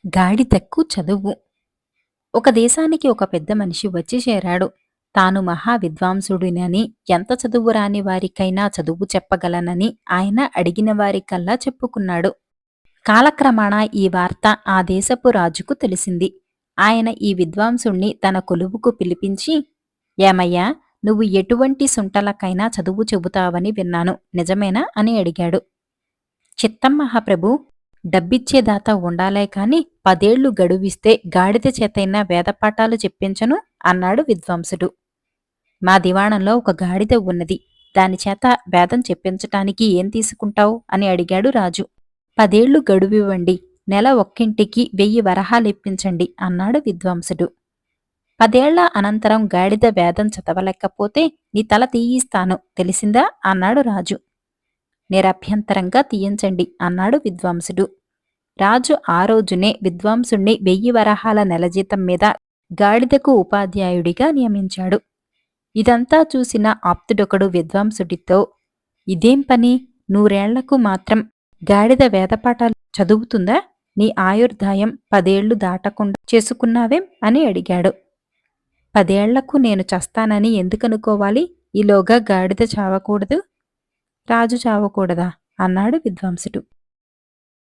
గాడిదకు చదువు. ఒక దేశానికి ఒక పెద్ద మనిషి వచ్చి చేరాడు. తాను మహా విద్వాంసుడినని, ఎంత చదువు రాని వారికైనా చదువు చెప్పగలనని ఆయన అడిగిన వారికల్లా చెప్పుకున్నాడు. కాలక్రమాన ఈ వార్త ఆ దేశపు రాజుకు తెలిసింది. ఆయన ఈ విద్వాంసుణ్ణి తన కొలువుకు పిలిపించి, ఏమయ్యా, నువ్వు ఎటువంటి సుంటలకైనా చదువు చెబుతావని విన్నాను, నిజమేనా అని అడిగాడు. చిత్తం మహాప్రభు, డబ్బిచ్చే దాత ఉండాలే కాని 10 ఏళ్లు గడువిస్తే గాడిద చేతైనా వేదపాఠాలు చెప్పించను అన్నాడు విద్వాంసుడు. మా దివాణంలో ఒక గాడిద ఉన్నది, దానిచేత వేదం చెప్పించటానికి ఏం తీసుకుంటావు అని అడిగాడు రాజు. 10 ఏళ్లు గడువివ్వండి, నెల ఒక్కింటికి 1000 వరహాలిప్పించండి అన్నాడు విద్వాంసుడు. 10 ఏళ్ల అనంతరం గాడిద వేదం చదవలేకపోతే నీ తల తీయిస్తాను, తెలిసిందా అన్నాడు రాజు. నిరభ్యంతరంగా తీయించండి అన్నాడు విద్వాంసుడు. రాజు ఆ రోజునే విద్వాంసుణ్ణి 1000 వరహాల నెలజీతం మీద గాడిదకు ఉపాధ్యాయుడిగా నియమించాడు. ఇదంతా చూసిన ఆప్తుడొకడు విద్వాంసుడితో, ఇదేం పని, 100 ఏళ్లకు మాత్రం గాడిద వేదపాఠాలు చదువుతుందా? నీ ఆయుర్దాయం 10 ఏళ్లు దాటకుండా చేసుకున్నావేం అని అడిగాడు. 10 ఏళ్లకు నేను చస్తానని ఎందుకనుకోవాలి? ఈలోగా గాడిద చావకూడదు, రాజు చావకూడదా అన్నాడు విద్వాంసుడు.